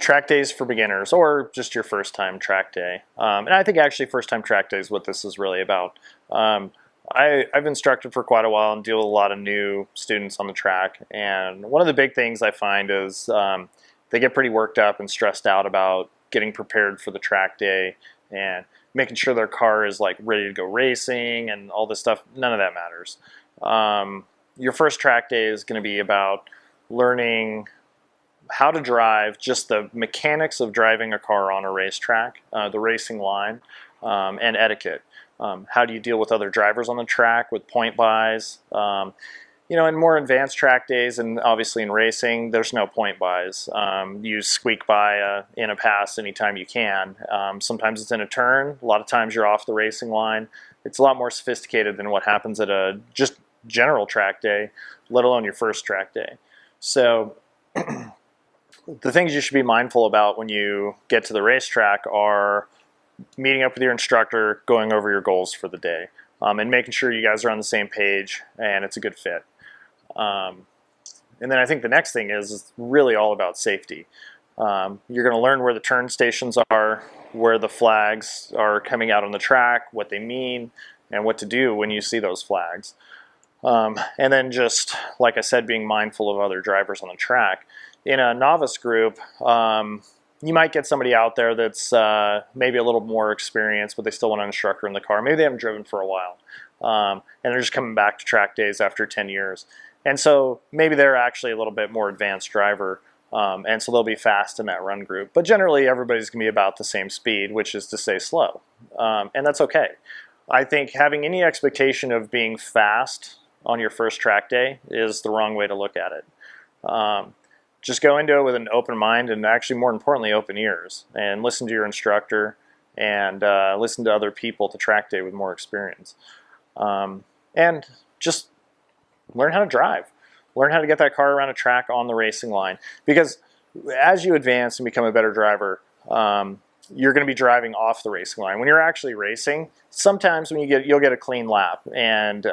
track days for beginners or just your first time track day. And I think actually first time track day is what this is really about. I've instructed for quite a while and deal with a lot of new students on the track. And one of the big things I find is they get pretty worked up and stressed out about getting prepared for the track day and making sure their car is like ready to go racing and all this stuff. None of that matters. Your first track day is going to be about learning how to drive, just the mechanics of driving a car on a racetrack, the racing line, and etiquette. How do you deal with other drivers on the track with point buys? You know, in more advanced track days, and obviously in racing, there's no point buys. You squeak by in a pass anytime you can. Sometimes it's in a turn. A lot of times you're off the racing line. It's a lot more sophisticated than what happens at a just general track day, let alone your first track day. So the things you should be mindful about when you get to the racetrack are meeting up with your instructor, going over your goals for the day, and making sure you guys are on the same page and it's a good fit. And then I think the next thing is really all about safety. You're going to learn where the turn stations are, where the flags are coming out on the track, what they mean, and what to do when you see those flags. And then just, like I said, being mindful of other drivers on the track. In a novice group, you might get somebody out there that's maybe a little more experienced, but they still want an instructor in the car. Maybe they haven't driven for a while, and they're just coming back to track days after 10 years. And so maybe they're actually a little bit more advanced driver, and so they'll be fast in that run group. But generally, everybody's going to be about the same speed, which is to say slow, and that's okay. I think having any expectation of being fast on your first track day is the wrong way to look at it. Just go into it with an open mind and actually, more importantly, open ears, and listen to your instructor and listen to other people at the track day with more experience. And just learn how to drive. Learn how to get that car around a track on the racing line. Because as you advance and become a better driver, you're going to be driving off the racing line. When you're actually racing, sometimes when you'll get a clean lap and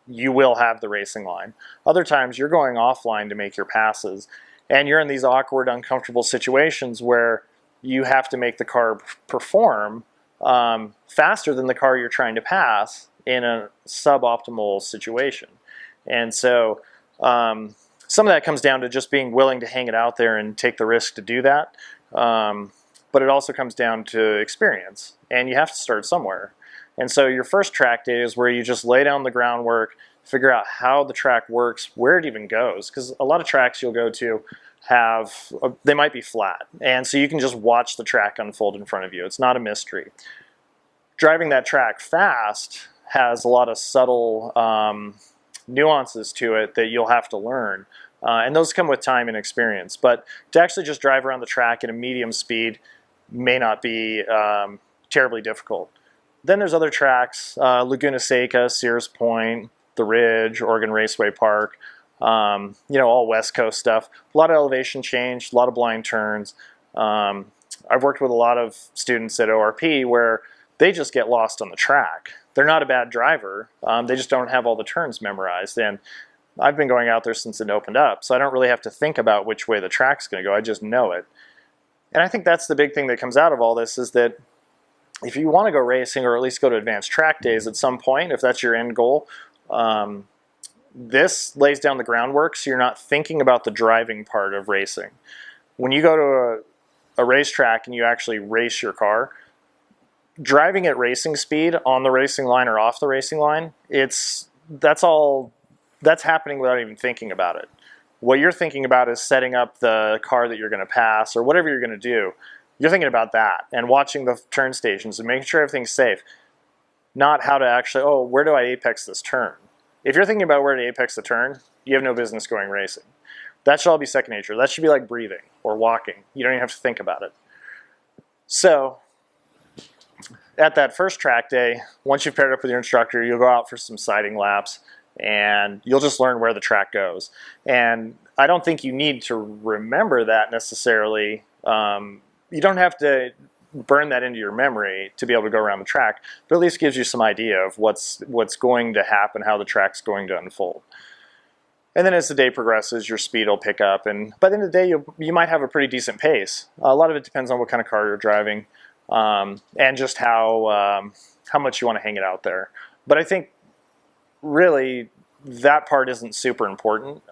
you will have the racing line. Other times you're going offline to make your passes, and you're in these awkward, uncomfortable situations where you have to make the car perform faster than the car you're trying to pass in a suboptimal situation. And so some of that comes down to just being willing to hang it out there and take the risk to do that. But it also comes down to experience, and you have to start somewhere. And so your first track day is where you just lay down the groundwork, figure out how the track works, where it even goes. Because a lot of tracks you'll go to they might be flat. And so you can just watch the track unfold in front of you. It's not a mystery. Driving that track fast has a lot of subtle nuances to it that you'll have to learn. And those come with time and experience. But to actually just drive around the track at a medium speed may not be terribly difficult. Then there's other tracks, Laguna Seca, Sears Point, The Ridge, Oregon Raceway Park, all West Coast stuff. A lot of elevation change, a lot of blind turns. I've worked with a lot of students at ORP where they just get lost on the track. They're not a bad driver, they just don't have all the turns memorized. And I've been going out there since it opened up, so I don't really have to think about which way the track's going to go. I just know it. And I think that's the big thing that comes out of all this, is that if you want to go racing, or at least go to advanced track days at some point, if that's your end goal, this lays down the groundwork so you're not thinking about the driving part of racing. When you go to a racetrack and you actually race your car, driving at racing speed on the racing line or off the racing line, that's happening without even thinking about it. What you're thinking about is setting up the car that you're going to pass, or whatever you're going to do. You're thinking about that and watching the turn stations and making sure everything's safe. Not how to actually, where do I apex this turn? If you're thinking about where to apex the turn, you have no business going racing. That should all be second nature. That should be like breathing or walking. You don't even have to think about it. So at that first track day, once you've paired up with your instructor, you'll go out for some sighting laps, and you'll just learn where the track goes. And I don't think you need to remember that necessarily. You don't have to burn that into your memory to be able to go around the track, but at least gives you some idea of what's going to happen, how the track's going to unfold. And then as the day progresses, your speed will pick up, and by the end of the day, you might have a pretty decent pace. A lot of it depends on what kind of car you're driving, and just how much you want to hang it out there. But I think really that part isn't super important.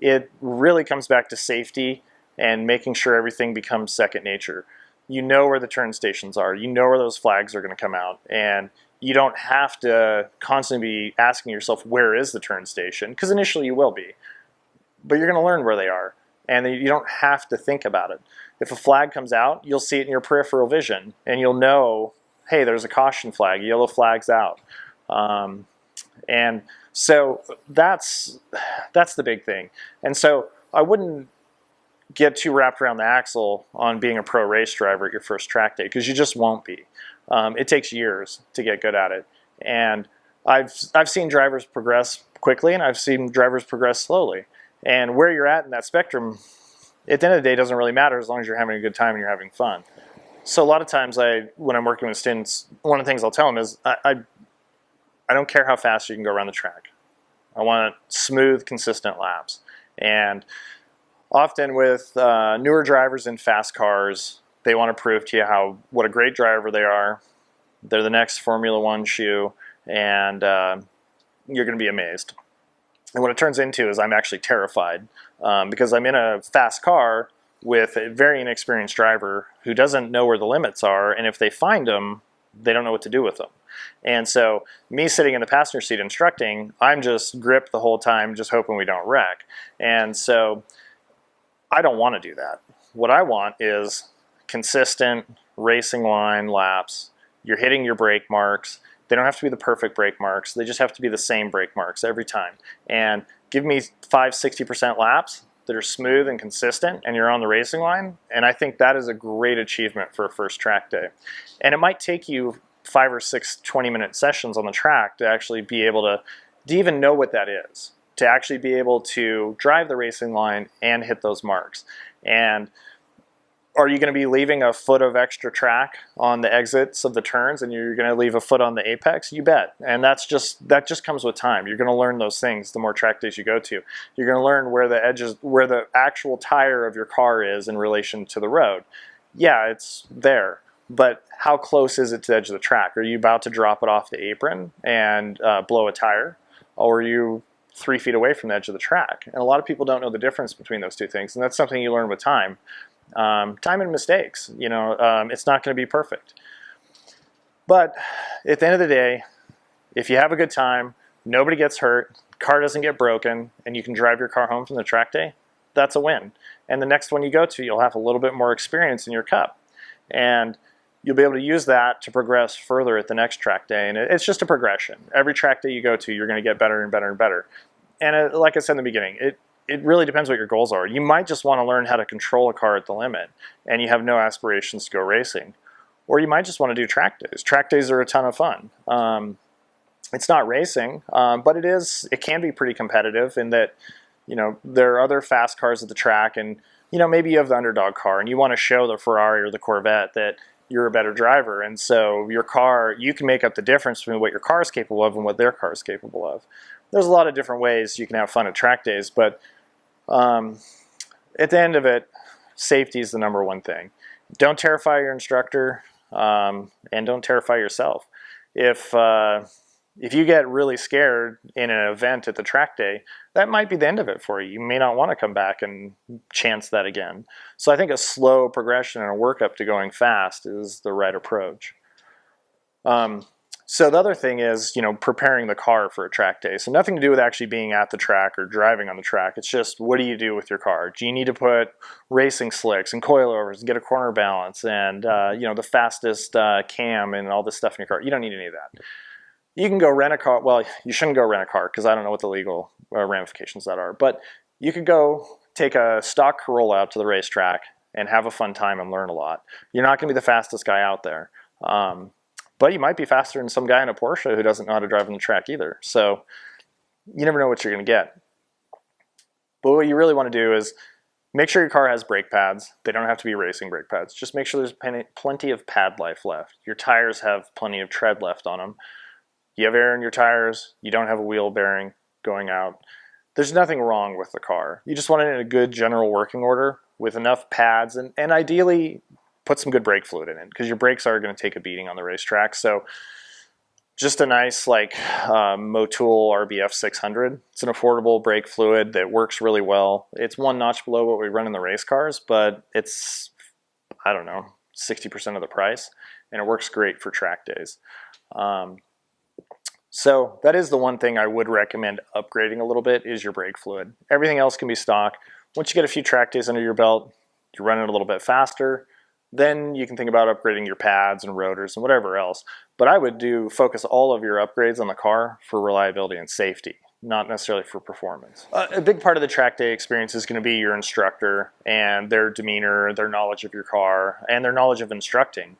It really comes back to safety and making sure everything becomes second nature. You know where the turn stations are. You know where those flags are going to come out, and you don't have to constantly be asking yourself, where is the turn station? Because initially you will be, but you're going to learn where they are, and you don't have to think about it. If a flag comes out, you'll see it in your peripheral vision, and you'll know, hey, there's a caution flag, yellow flag's out. And so that's the big thing. And so I wouldn't get too wrapped around the axle on being a pro race driver at your first track day, because you just won't be. It takes years to get good at it, and I've seen drivers progress quickly, and I've seen drivers progress slowly. And where you're at in that spectrum, at the end of the day, doesn't really matter as long as you're having a good time and you're having fun. So a lot of times, when I'm working with students, one of the things I'll tell them is, I don't care how fast you can go around the track. I want smooth, consistent laps. And often with newer drivers in fast cars, they want to prove to you what a great driver they are. They're the next Formula One shoe, and you're going to be amazed. And what it turns into is I'm actually terrified, because I'm in a fast car with a very inexperienced driver who doesn't know where the limits are, and if they find them, they don't know what to do with them. And so me sitting in the passenger seat instructing, I'm just gripped the whole time, just hoping we don't wreck. And so I don't want to do that. What I want is consistent racing line laps. You're hitting your brake marks. They don't have to be the perfect brake marks. They just have to be the same brake marks every time. And give me 50–60% laps that are smooth and consistent, and you're on the racing line. And I think that is a great achievement for a first track day. And it might take you 5 or 6 20-minute sessions on the track to actually be able to even know what that is, to actually be able to drive the racing line and hit those marks. And are you going to be leaving a foot of extra track on the exits of the turns, and you're going to leave a foot on the apex? You bet. And that just comes with time. You're going to learn those things the more track days you go to. You're going to learn where the edges, where the actual tire of your car is in relation to the road. Yeah, it's there, but how close is it to the edge of the track? Are you about to drop it off the apron and blow a tire, or are you 3 feet away from the edge of the track? And a lot of people don't know the difference between those two things, and that's something you learn with time. Time and mistakes. It's not going to be perfect. But at the end of the day, if you have a good time, nobody gets hurt, car doesn't get broken, and you can drive your car home from the track day, that's a win. And the next one you go to, you'll have a little bit more experience in your cup. And you'll be able to use that to progress further at the next track day. And it's just a progression. Every track day you go to, you're going to get better and better and better. And like I said in the beginning, it really depends what your goals are. You might just want to learn how to control a car at the limit, and you have no aspirations to go racing. Or you might just want to do track days. Track days are a ton of fun. It's not racing, but it can be pretty competitive in that, there are other fast cars at the track, and maybe you have the underdog car, and you want to show the Ferrari or the Corvette that you're a better driver. And so your car, you can make up the difference between what your car is capable of and what their car is capable of. There's a lot of different ways you can have fun at track days, but at the end of it, safety is the number one thing. Don't terrify your instructor, and don't terrify yourself. If you get really scared in an event at the track day, that might be the end of it for you. You may not want to come back and chance that again. So I think a slow progression and a workup to going fast is the right approach. So the other thing is, preparing the car for a track day. So nothing to do with actually being at the track or driving on the track. It's just, what do you do with your car? Do you need to put racing slicks and coilovers and get a corner balance and, the fastest cam and all this stuff in your car? You don't need any of that. You can go rent a car. Well, you shouldn't go rent a car because I don't know what the legal ramifications that are. But you could go take a stock Corolla out to the racetrack and have a fun time and learn a lot. You're not going to be the fastest guy out there. But you might be faster than some guy in a Porsche who doesn't know how to drive on the track either. So you never know what you're going to get. But what you really want to do is make sure your car has brake pads. They don't have to be racing brake pads. Just make sure there's plenty of pad life left. Your tires have plenty of tread left on them. You have air in your tires. You don't have a wheel bearing going out. there's nothing wrong with the car. You just want it in a good general working order with enough pads, and ideally put some good brake fluid in it, because your brakes are going to take a beating on the racetrack. So just a nice like Motul RBF 600. It's an affordable brake fluid that works really well. It's one notch below what we run in the race cars, but it's, I don't know, 60% of the price, and it works great for track days. So that is the one thing I would recommend upgrading a little bit, is your brake fluid. Everything else can be stock. Once you get a few track days under your belt, you're running a little bit faster, then you can think about upgrading your pads and rotors and whatever else. But I would focus all of your upgrades on the car for reliability and safety, not necessarily for performance. A big part of the track day experience is going to be your instructor and their demeanor, their knowledge of your car, and their knowledge of instructing.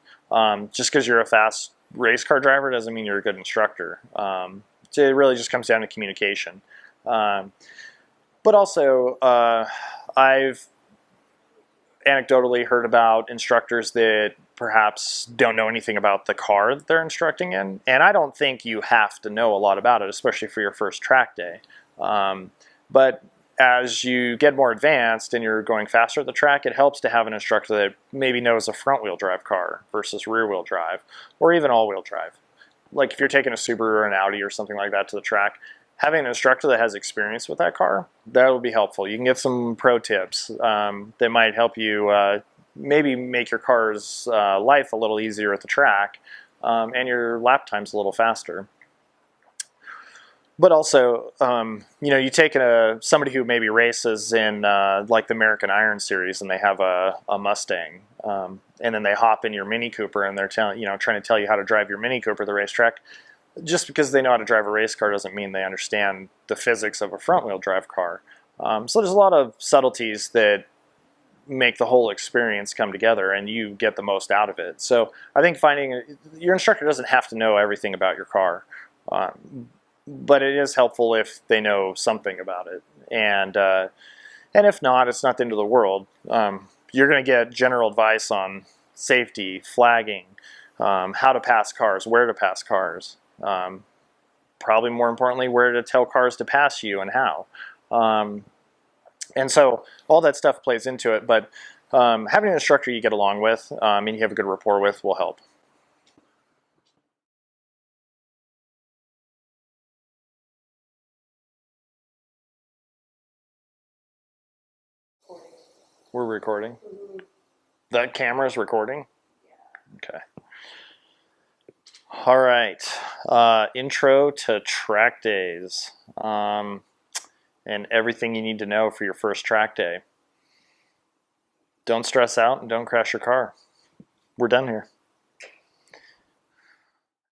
Just because you're a fast race car driver doesn't mean you're a good instructor. So it really just comes down to communication. But also, I've anecdotally heard about instructors that perhaps don't know anything about the car that they're instructing in, and I don't think you have to know a lot about it, especially for your first track day. But as you get more advanced and you're going faster at the track, it helps to have an instructor that maybe knows a front-wheel drive car versus rear-wheel drive, or even all-wheel drive. Like if you're taking a Subaru or an Audi or something like that to the track, having an instructor that has experience with that car, that will be helpful. You can get some pro tips that might help you maybe make your car's life a little easier at the track, and your lap times a little faster. But also, you take somebody who maybe races in like the American Iron Series, and they have a Mustang, and then they hop in your Mini Cooper, and they're trying to tell you how to drive your Mini Cooper the racetrack. Just because they know how to drive a race car doesn't mean they understand the physics of a front-wheel drive car. So there's a lot of subtleties that make the whole experience come together, and you get the most out of it. So I think your instructor doesn't have to know everything about your car, but it is helpful if they know something about it. And if not, it's not the end of the world. You're going to get general advice on safety, flagging, how to pass cars, where to pass cars. Probably more importantly, where to tell cars to pass you and how. And so all that stuff plays into it, but having an instructor you get along with and you have a good rapport with will help. We're recording. Mm-hmm. That camera's recording? Yeah. Okay. All right. Intro to track days. And everything you need to know for your first track day. Don't stress out and don't crash your car. We're done here.